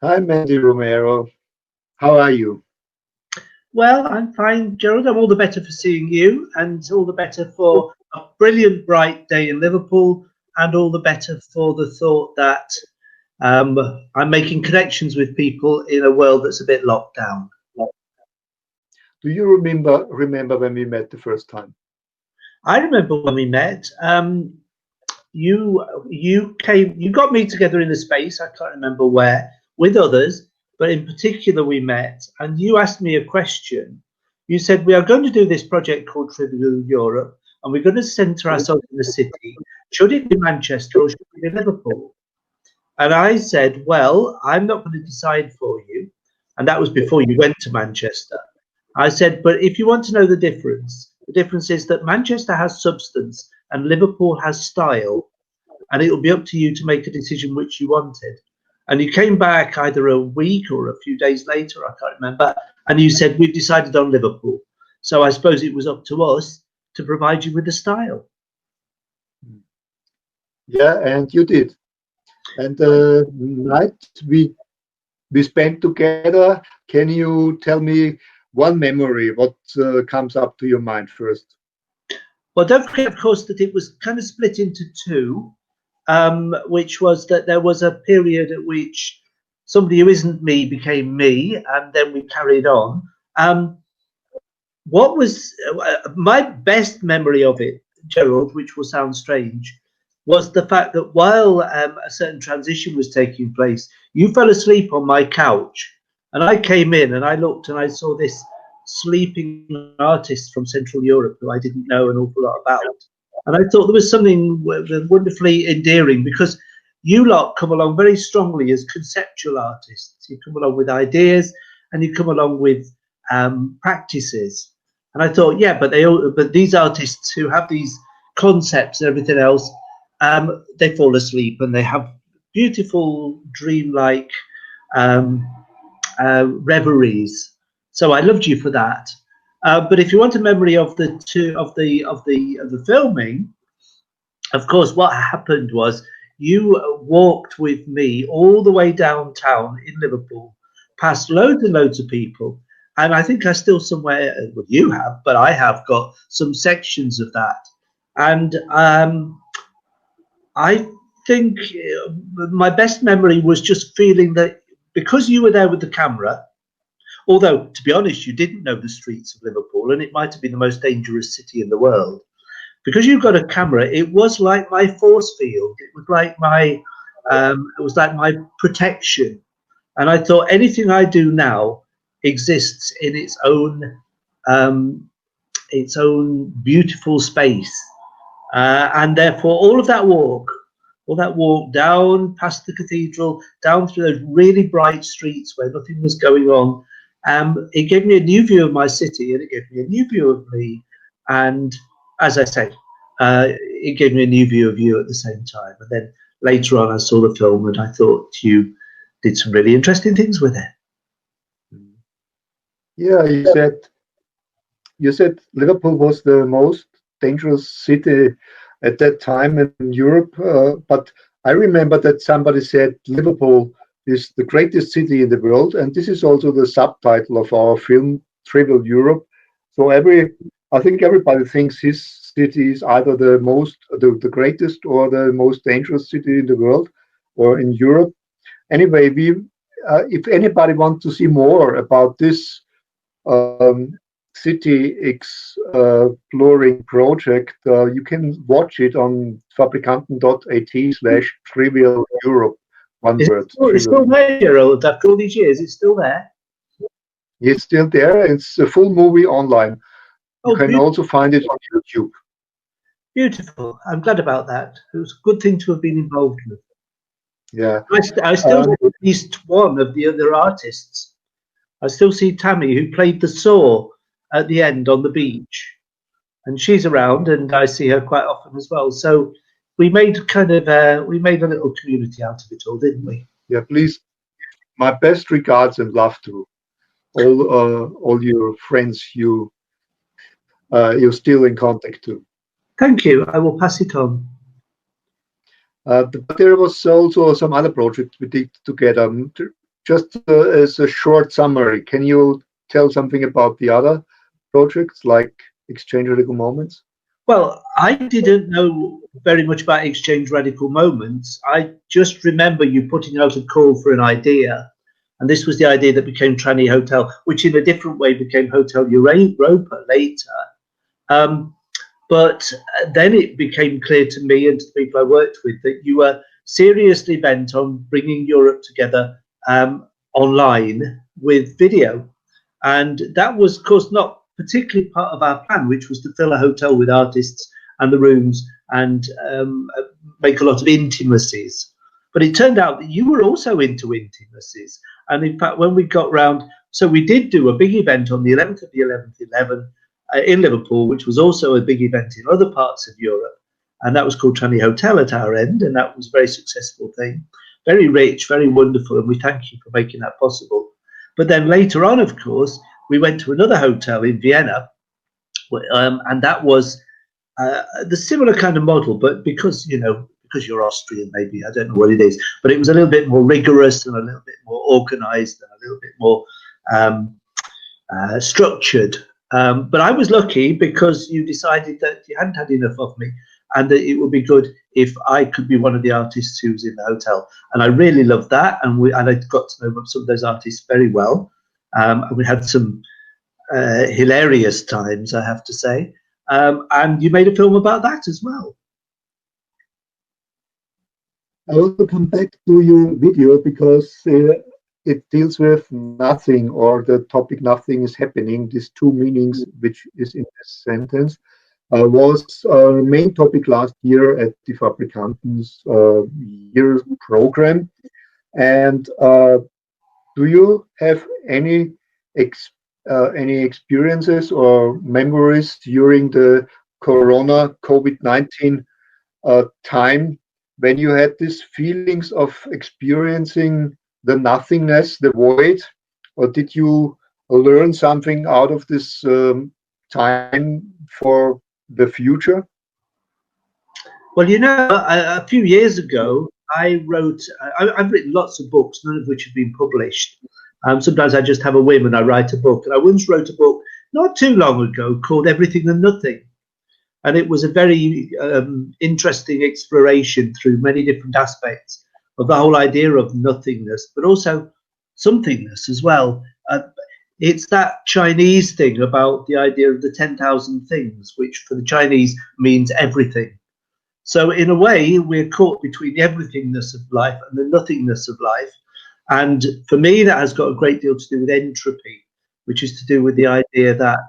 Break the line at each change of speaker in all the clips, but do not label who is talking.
Hi, Mandy Romero. How are you?
Well, I'm fine, Gerald. I'm all the better for seeing you, and all the better for a brilliant, bright day in Liverpool, and all the better for the thought that um, I'm making connections with people in a world that's a bit locked down.
Do you remember when we met the first time?
I remember when we met. You got me together in a space, I can't remember where, with others, but in particular we met, and you asked me a question. You said, we are going to do this project called Trivial Europe, and we're going to centre ourselves in the city. Should it be Manchester or should it be Liverpool? And I said, well, I'm not going to decide for you. And that was before you went to Manchester. I said, but if you want to know the difference is that Manchester has substance and Liverpool has style, and it'll be up to you to make a decision which you wanted. And you came back either a week or a few days later, I can't remember, and you said, we've decided on Liverpool. So I suppose it was up to us to provide you with the style.
Yeah, and you did. And the night we spent together, can you tell me one memory? What comes up to your mind first?
Well, don't forget, of course, that it was kind of split into two, which was that there was a period at which somebody who isn't me became me, and then we carried on. What was my best memory of it, Gerald, which will sound strange, was the fact that while a certain transition was taking place, you fell asleep on my couch, and I came in and I looked and I saw this sleeping artist from Central Europe who I didn't know an awful lot about. And I thought there was something wonderfully endearing because you lot come along very strongly as conceptual artists. You come along with ideas and you come along with practices. And I thought, yeah, but these artists who have these concepts and everything else, they fall asleep and they have beautiful, dreamlike um, reveries. So I loved you for that. But if you want a memory of the filming, of course, what happened was you walked with me all the way downtown in Liverpool, past loads and loads of people. And I think I still somewhere, well, you have, but I have got some sections of that. And I think my best memory was just feeling that because you were there with the camera, although, to be honest, you didn't know the streets of Liverpool, and it might have been the most dangerous city in the world. Because you've got a camera, it was like my force field. It was like my protection. And I thought anything I do now exists in um, its own beautiful space, and therefore all that walk down past the cathedral, down through those really bright streets where nothing was going on. It gave me a new view of my city, and it gave me a new view of me. And as I say, it gave me a new view of you at the same time. And then later on, I saw the film, and I thought you did some really interesting things with it.
Yeah, you said Liverpool was the most dangerous city at that time in Europe, but I remember that somebody said Liverpool is the greatest city in the world, and this is also the subtitle of our film, Trivial Europe. So I think everybody thinks his city is either the greatest or the most dangerous city in the world or in Europe. Anyway, if anybody wants to see more about this um, city exploring project, you can watch it on fabrikanten.at/trivial Europe. One word.
It's still there, Gerald, after all these years. It's still there.
It's still there. It's a full movie online. You
Oh,
can also find it on YouTube.
beautiful. I'm glad about that. It was a good thing to have been involved with.
Yeah.
I still see at least one of the other artists. I still see Tammy, who played the saw at the end on the beach, and she's around, and I see her quite often as well. So we made we made a little community out of it all, didn't we?
Yeah. Please, my best regards and love to all your friends you're still in contact to.
Thank you. I will pass it on.
But there was also some other projects we did together. just as a short summary, can you tell something about the other projects like Exchange Radical Moments?
Well, I didn't know very much about Exchange Radical Moments. I just remember you putting out a call for an idea. And this was the idea that became Tranny Hotel, which in a different way became Hotel Europa later. But then it became clear to me and to the people I worked with that you were seriously bent on bringing Europe together online with video. And that was, of course, not particularly part of our plan, which was to fill a hotel with artists and the rooms and make a lot of intimacies. But it turned out that you were also into intimacies. And in fact, when we got round, so we did do a big event on the 11th of the 11th, 11 in Liverpool, which was also a big event in other parts of Europe. And that was called Tranny Hotel at our end. And that was a very successful thing. Very rich, very wonderful. And we thank you for making that possible. But then later on, of course, we went to another hotel in Vienna. And that was the similar kind of model. But because, you know, because you're Austrian, maybe, I don't know what it is. But it was a little bit more rigorous and a little bit more organized and a little bit more structured. But I was lucky because you decided that you hadn't had enough of me and that it would be good if I could be one of the artists who was in the hotel. And I really loved that. And I got to know some of those artists very well. And we had some hilarious times, I have to say. And you made a film about that as well.
I want to come back to your video because it deals with nothing, or the topic nothing is happening. These two meanings which is in this sentence was our main topic last year at the Fabrikanten's year program. And do you have any experiences or memories during the Corona COVID-19 time when you had these feelings of experiencing the nothingness, the void, or did you learn something out of this time for the future?
Well, you know, a few years ago, I've written lots of books, none of which have been published. Sometimes I just have a whim and I write a book. And I once wrote a book not too long ago called Everything and Nothing. And it was a very interesting exploration through many different aspects of the whole idea of nothingness, but also somethingness as well. It's that Chinese thing about the idea of the 10,000 things, which for the Chinese means everything. So in a way, we're caught between the everythingness of life and the nothingness of life. And for me, that has got a great deal to do with entropy, which is to do with the idea that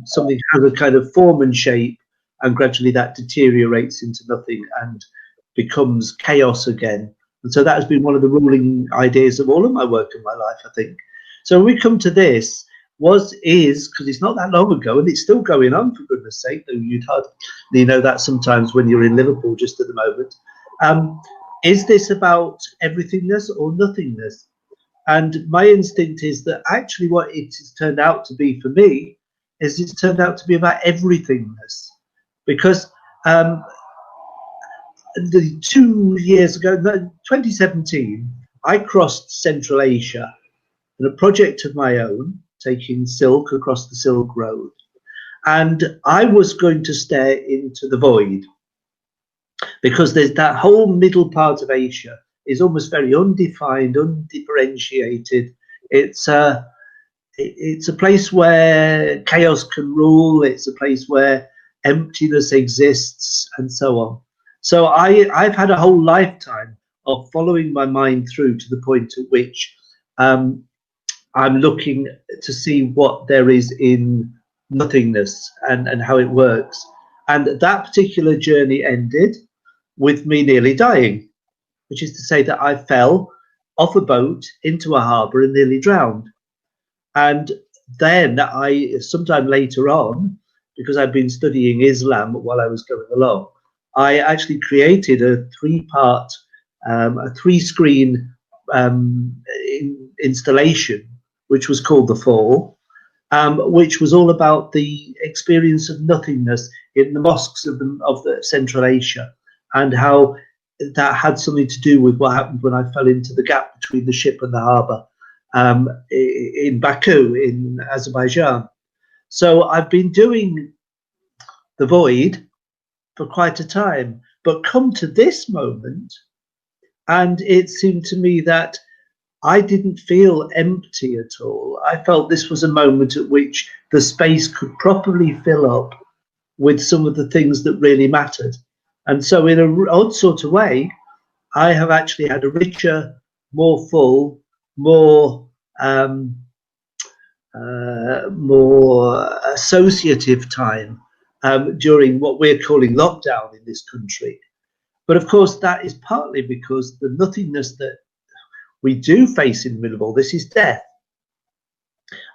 something has a kind of form and shape, and gradually that deteriorates into nothing and becomes chaos again. And so that has been one of the ruling ideas of all of my work in my life, I think. So when we come to this, because it's not that long ago and it's still going on, for goodness sake, though you'd hardly know that sometimes when you're in Liverpool just at the moment. Is this about everythingness or nothingness? And my instinct is that actually what it has turned out to be for me is it's turned out to be about everythingness. Because the 2 years ago, 2017, I crossed Central Asia in a project of my own, taking silk across the Silk Road. And I was going to stare into the void, because there's that whole middle part of Asia is almost very undefined, undifferentiated. It's a place where chaos can rule. It's a place where emptiness exists, and so on. So I've had a whole lifetime of following my mind through to the point at which I'm looking to see what there is in nothingness and how it works. And that particular journey ended with me nearly dying, which is to say that I fell off a boat into a harbour and nearly drowned. And then sometime later on, because I'd been studying Islam while I was going along, I actually created a three-screen installation, which was called The Fall, which was all about the experience of nothingness in the mosques of the Central Asia, and how that had something to do with what happened when I fell into the gap between the ship and the harbour in Baku, in Azerbaijan. So I've been doing the void for quite a time, but come to this moment, and it seemed to me that I didn't feel empty at all. I felt this was a moment at which the space could properly fill up with some of the things that really mattered. And so in an odd sort of way, I have actually had a richer, more full, more associative time during what we're calling lockdown in this country. But of course, that is partly because the nothingness that we do face in the middle of all this is death.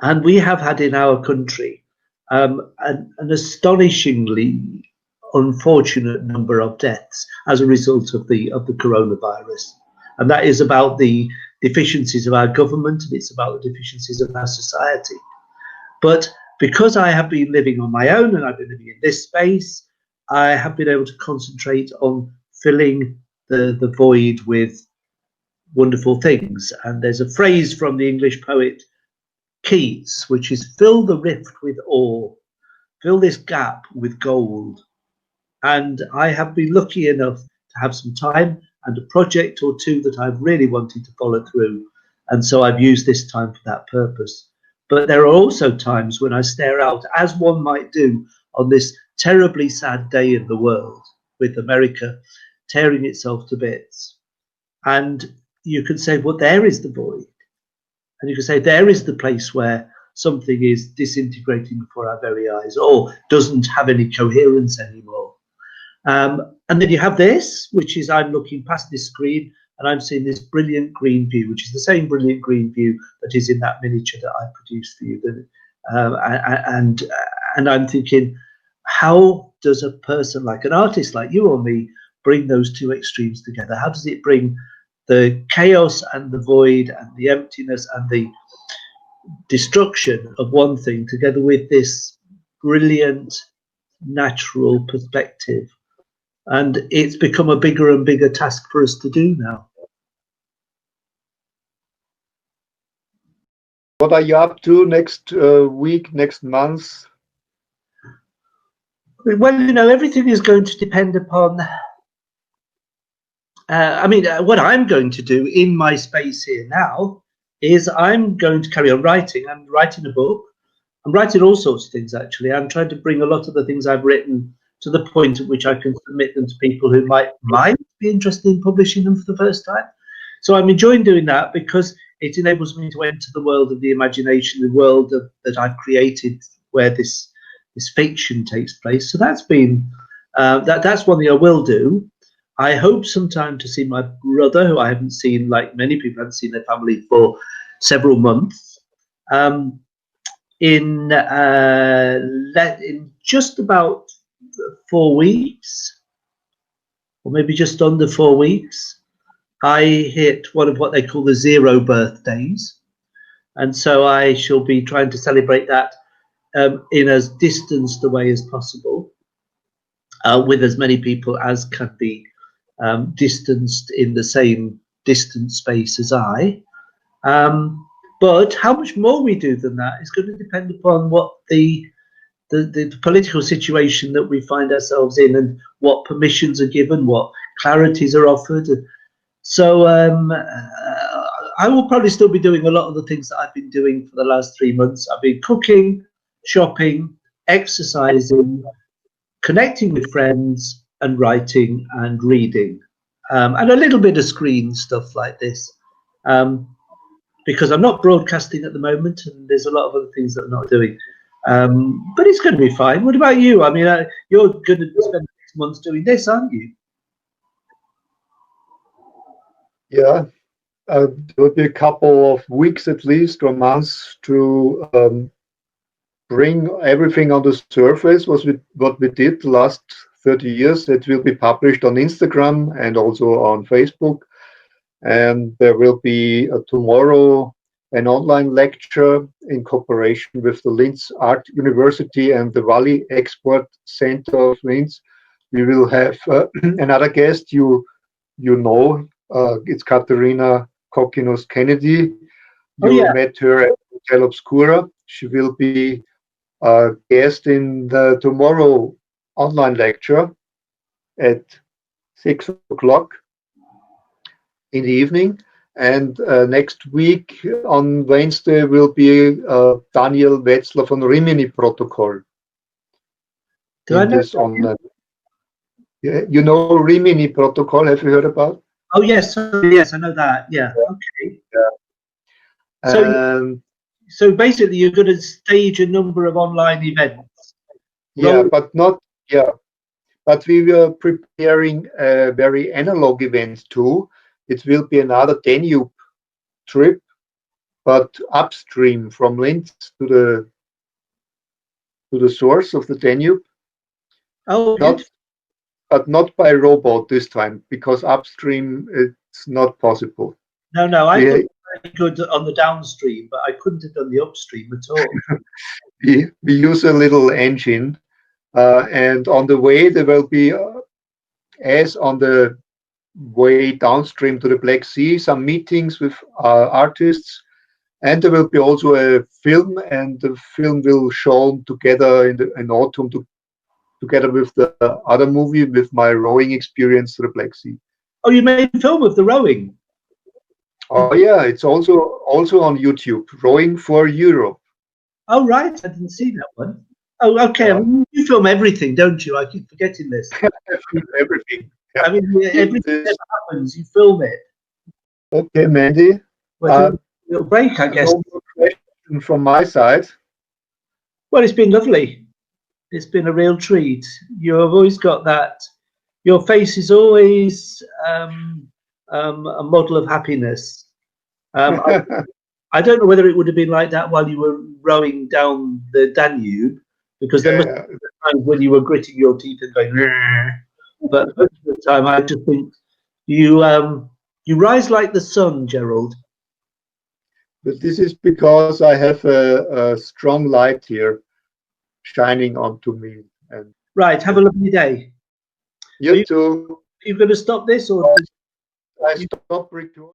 And we have had in our country an astonishingly unfortunate number of deaths as a result of the coronavirus. And that is about the deficiencies of our government, and it's about the deficiencies of our society. But because I have been living on my own and I've been living in this space, I have been able to concentrate on filling the void with wonderful things. And there's a phrase from the English poet Keats, which is fill the rift with ore, fill this gap with gold. And I have been lucky enough to have some time and a project or two that I've really wanted to follow through. And so I've used this time for that purpose. But there are also times when I stare out, as one might do on this terribly sad day in the world, with America tearing itself to bits. And you could say, well, there is the void. And you could say, there is the place where something is disintegrating before our very eyes, or doesn't have any coherence anymore. And then you have this, which is I'm looking past this screen and I'm seeing this brilliant green view, which is the same brilliant green view that is in that miniature that I produced for you. And I'm thinking, how does a person like an artist like you or me bring those two extremes together? How does it bring the chaos and the void and the emptiness and the destruction of one thing together with this brilliant natural perspective? And it's become a bigger and bigger task for us to do now.
What are you up to next week, next month?
Well, you know, everything is going to depend upon, what I'm going to do in my space here now is I'm going to carry on writing. I'm writing a book. I'm writing all sorts of things, actually. I'm trying to bring a lot of the things I've written to the point at which I can submit them to people who might be interested in publishing them for the first time. So I'm enjoying doing that because it enables me to enter the world of the imagination, the world that I've created where this fiction takes place. So that's been, that's one thing I will do. I hope sometime to see my brother, who I haven't seen, like many people haven't seen their family for several months. In just about 4 weeks, or maybe just under 4 weeks, I hit one of what they call the 0 birthdays. And so I shall be trying to celebrate that in as distanced a way as possible, with as many people as can be distanced in the same distance space as I. But how much more we do than that is going to depend upon what the political situation that we find ourselves in and what permissions are given, what clarities are offered. So I will probably still be doing a lot of the things that I've been doing for the last 3 months. I've been cooking, shopping, exercising, connecting with friends, and writing and reading, and a little bit of screen stuff like this. Because I'm not broadcasting at the moment, and there's a lot of other things that I'm not doing. But it's going to be fine. What about you? I mean, you're going to spend 6 months doing this, aren't you?
Yeah, there will be a couple of weeks at least, or months, to bring everything on the surface, what we did the last 30 years. It will be published on Instagram and also on Facebook. And there will be tomorrow an online lecture in cooperation with the Linz Art University and the Valley Export Center of Linz. We will have another guest. You you know, it's Katerina Kokinos Kennedy.
Oh
You
yeah.
met her at Hotel Obscura. She will be a guest in the tomorrow online lecture at 6 o'clock in the evening. And next week on Wednesday will be Daniel Wetzler von Rimini Protocol.
Do I
In
know?
this online. Yeah, you know Rimini Protocol, have you heard about?
Oh yes, yes, I know that. Yeah. Okay. So
Um,
so basically, you're going to stage a number of online events.
yeah, but not, yeah, but we were preparing a very analog event too. It will be another Danube trip, but upstream from Linz to the source of the Danube.
Oh,
Not,
beautiful.
but not by rowboat this time, because upstream it's not possible.
No, I thought
We,
it was very good on the downstream, but I couldn't have done the upstream at all.
we use a little engine, and on the way there will be, as on the way downstream to the Black Sea, some meetings with artists, and there will be also a film, and the film will shown together in autumn together with the other movie with my rowing experience to the Black Sea.
Oh, you made a film of the rowing.
Oh yeah, it's also on YouTube. Rowing for Europe.
Oh, right. I didn't see that one. Oh, okay. I mean, you film everything, don't you? I keep forgetting this.
Everything.
I mean, everything that happens, you film it.
Okay, Mandy.
Well, a little break, I guess.
No more question from my side.
Well, it's been lovely. It's been a real treat. You have always got that. Your face is always a model of happiness. I don't know whether it would have been like that while you were rowing down the Danube, because there must have been times when you were gritting your teeth and going, "Rrr." But most of the time, I just think you rise like the sun, Gerald.
But this is because I have a strong light here shining onto me. And
Right. Have a lovely day.
you too.
Are you going to stop this, or
I stop recording.